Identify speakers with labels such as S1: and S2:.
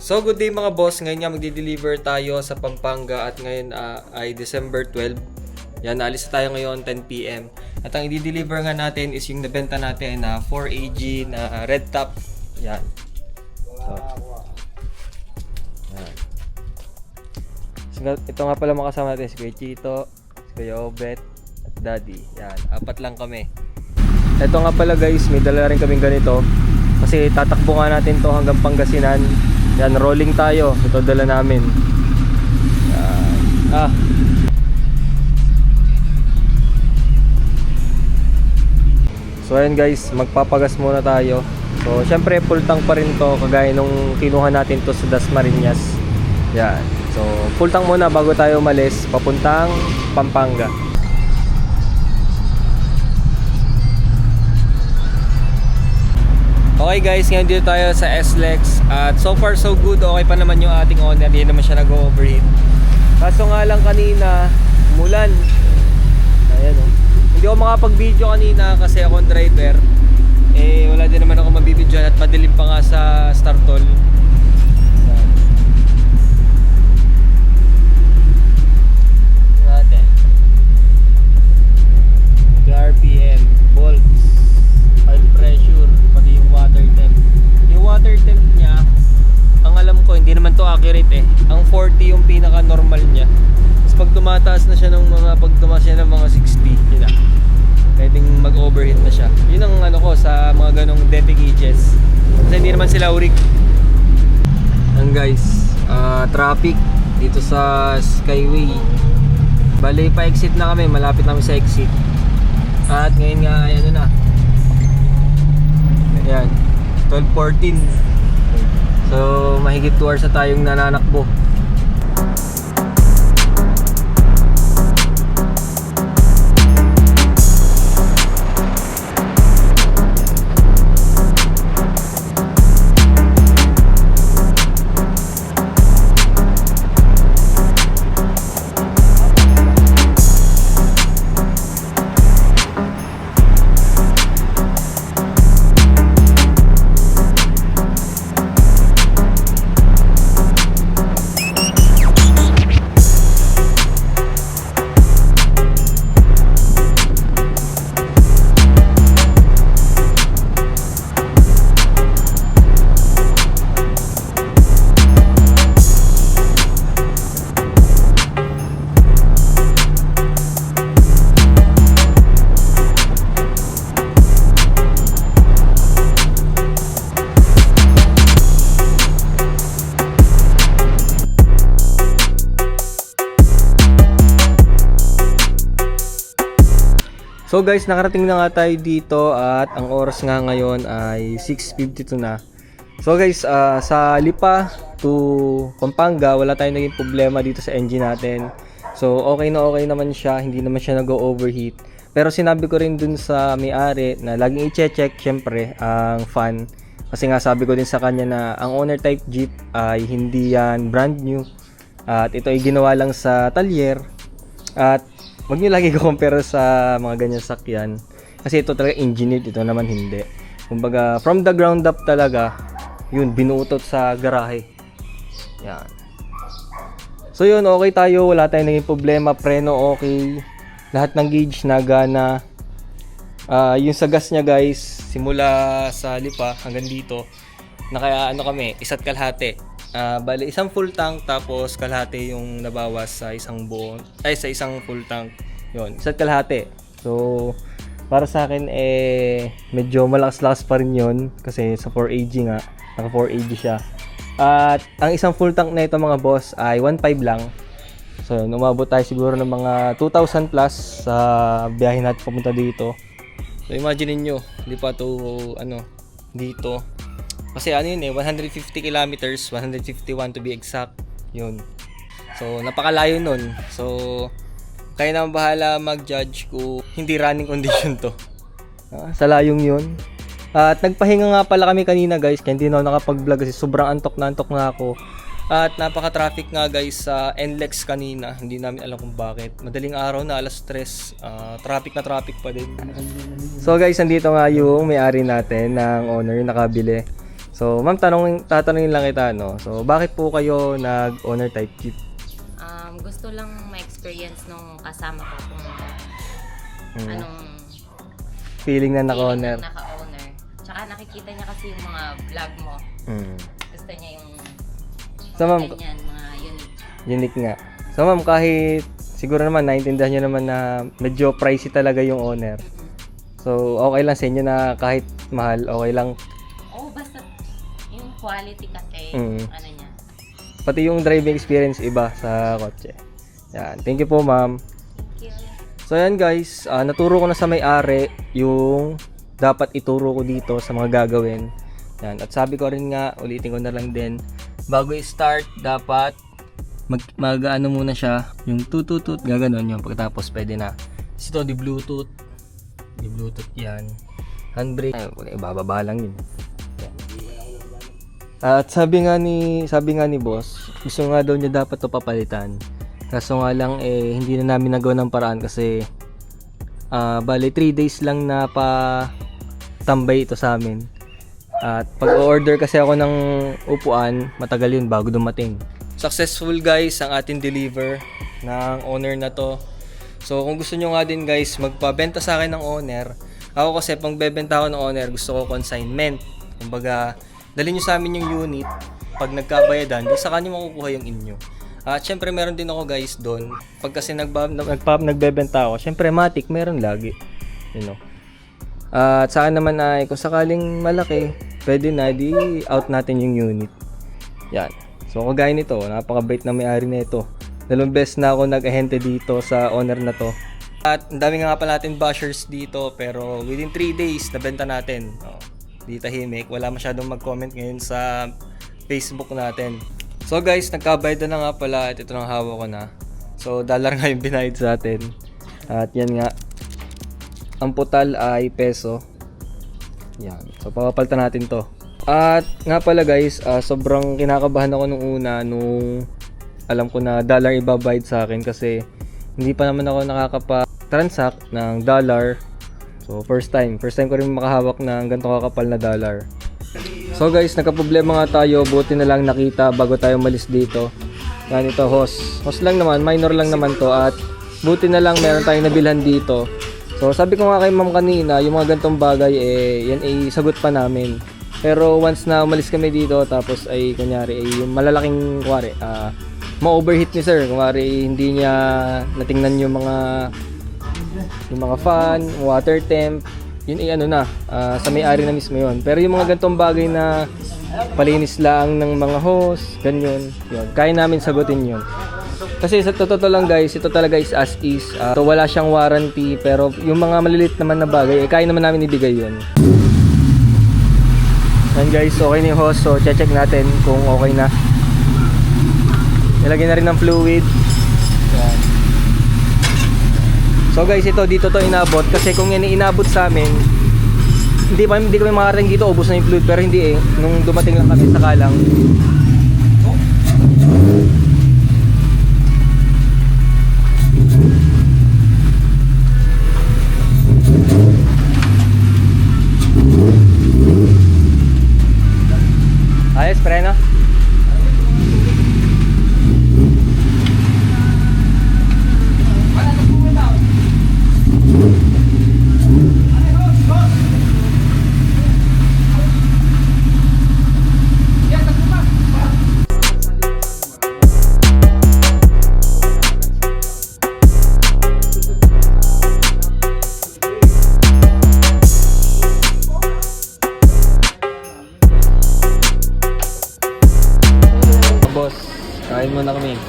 S1: So good day mga boss, ngayon nga magdi-deliver tayo sa Pampanga at ngayon ay December 12. Yan, naalis tayo ngayon 10 PM. At ang i-deliver nga natin is yung nabenta natin na 4AG na red top. Yan. So, yan. So, ito nga pala mga kasama natin, si Kuya Chito, si Kuya Obet, at Daddy. Yan, apat lang kami. Ito nga pala guys, may dala rin kaming ganito. Kasi tatakbo nga natin to hanggang Pangasinan. Yan, rolling tayo. Ito dala namin. Yan. So ayan guys, magpapagas muna tayo. So syempre full tank pa rin to, kagaya nung kinuha natin to sa Dasmariñas. Yan. So full tank muna bago tayo umalis papuntang Pampanga. Okay guys, ngayon dito tayo sa SLEX at so far so good, okay pa naman yung ating owner, hindi naman siya nag-overheat. Kaso nga lang kanina, umulan. Ayan oh. Hindi ako makapag-video kanina kasi ako ang driver. Eh wala din naman ako mabibidyoan at madilim pa nga sa Startol. Natin. RPM, volts, oil pressure, pati yung water temp. Yung water temp niya, ang alam ko hindi naman to accurate eh. Ang 40 yung pinaka normal niya. Tapos pag tumataas na siya ng mga 60, yun na. Pwedeng mag-overheat na siya. Yun ang ano ko sa mga ganong DP gauges. Kasi hindi naman sila urik. Yan guys, traffic dito sa Skyway. Bali pa exit na kami, malapit namin sa exit. At ngayon nga ay ano na. Ayan, 12:14. So mahigit 2 hours na tayong nananakbo. So guys, nakarating na nga tayo dito at ang oras nga ngayon ay 6:52 na. So guys, sa Lipa to Pampanga, wala tayong naging problema dito sa engine natin. So okay naman siya, hindi naman siya nag-overheat. Pero sinabi ko rin dun sa may-ari na laging i-check syempre ang fan. Kasi nga sabi ko din sa kanya na ang owner type Jeep ay hindi yan brand new. At ito ay ginawa lang sa talyer. At wag nyo lagi compare sa mga ganyan sakyan. Kasi ito talaga engineered, ito naman hindi. Kumbaga, from the ground up talaga, yun, binuutot sa garahe. Yan. So yun, okay tayo. Wala tayong naging problema. Preno okay. Lahat ng gauge nagana. Yung sa gas niya guys, simula sa Lipa hanggang dito, naka ano kami, isa't kalahati. Bali isang full tank tapos kalahati yung nabawas sa isang buo sa isang full tank. Yun, isa't kalahati. So para sa akin medyo malakas-lakas pa rin yun kasi sa 4AG nga, naka 4AG siya. At ang isang full tank na ito mga boss ay 1.5 lang. So umabot tayo siguro ng mga 2,000 plus sa biyahe natin papunta dito. So imagine niyo, hindi pa to dito. Kasi ano yun 150 kilometers, 151 to be exact, yun. So, napakalayo nun. So, kayo naman bahala mag-judge kung hindi running condition to. Sa layong yun. At nagpahinga nga pala kami kanina guys, kaya hindi na ako nakapag-vlog kasi sobrang antok na ako. At napaka-traffic nga guys sa NLEX kanina. Hindi namin alam kung bakit. Madaling araw na, alas 3. Traffic na traffic pa din. So guys, nandito nga yung may-ari natin ng owner yung nakabili. So, ma'am, tatanungin lang kita, no? So, bakit po kayo nag-owner type Jeep?
S2: Gusto lang ma-experience nung kasama ko kung anong
S1: Feeling na
S2: feeling
S1: naka-owner.
S2: ng naka-owner. Tsaka nakikita niya kasi yung mga vlog mo. Gusto niya yung
S1: So, ma'am,
S2: ganyan, mga unique.
S1: unique nga. So, ma'am, kahit siguro naman, naintindihan nyo naman na medyo pricey talaga yung owner. So, okay lang sa inyo na kahit mahal, okay lang.
S2: Oo, basta yung quality kasi, ano niya.
S1: Pati yung driving experience iba sa kotse. Yan. Thank you po, ma'am.
S2: Thank you.
S1: So, yan guys. Naturo ko na sa may-ari yung dapat ituro ko dito sa mga gagawin. Yan. At sabi ko rin nga, ulitin ko na lang din, bago i-start, dapat mag-ano muna siya, yung tututut, gaganon yung pagkatapos pwede na. Ito, di Bluetooth yan. Handbrake, ibababa lang yun. Yan. At sabi nga ni boss, gusto nga daw niya dapat to papalitan. Kaso nga lang hindi na namin nagawa ng paraan kasi bali 3 days lang na pa tambay ito sa amin. At pag-order kasi ako ng upuan, matagal yun bago dumating. Successful guys ang ating deliver ng owner na to. So kung gusto nyo nga din guys magpabenta sa akin ng owner, ako kasi pang bebenta ako ng owner gusto ko consignment. Kumbaga dalhin nyo sa amin yung unit, pag nagkabayadan di sa kanya makukuha yung inyo. At syempre meron din ako guys doon, pag kasi nagbebenta ako, syempre matic meron lagi, you know. At saan naman ay kung sakaling malaki, pwede na di out natin yung unit. Yan. So kagaya nito, napakabait na may-ari nito. 2 beses na ako nag-ahente dito sa owner na to. At ang dami nga pala natin bashers dito, pero within 3 days nabenta natin. Di tahimik, wala masyadong mag-comment ngayon sa Facebook natin. So guys, nagkabayad na nga pala at ito nang hawak ko na. So dollar nga yung binayad sa atin. At yan nga. Ang putal ay peso. Yan. So papapalitan natin to. At nga pala guys, sobrang kinakabahan ako nung una nung alam ko na dollar ibabayad sa akin kasi hindi pa naman ako nakakapa-transact ng dollar. So first time ko rin makahawak ng ganito kakapal na dollar. So guys, nagka-problema nga tayo, buti na lang nakita bago tayo malis dito. Yan ito, hose lang naman, minor lang naman to at buti na lang meron tayong nabilhan dito. So sabi ko nga kay ma'am kanina, yung mga gantong bagay yan ay sagot pa namin. Pero once na umalis kami dito tapos ay kunyari yung malalaking kuwari, ma-overheat ni sir, kuwari hindi niya natingnan yung mga fan, water temp, yun ay ano na, sa may-ari na mismo yun. Pero yung mga gantong bagay na palinis lang ng mga hose, ganyan, yun, kaya namin sagutin yun. Kasi sa totoo lang guys, ito talaga is as is. So wala siyang warranty, pero yung mga malilit naman na bagay, kaya naman namin ibigay yun. Yan guys, okay na yung hose, so check natin kung okay na. Nilagyan na rin ng fluid. Yan. So guys, dito to inabot kasi kung yan inabot sa amin, hindi kami makarating dito, ubos na yung fluid, pero hindi nung dumating lang kami sa kalang. Ayos, preno. Boss, kain muna kami.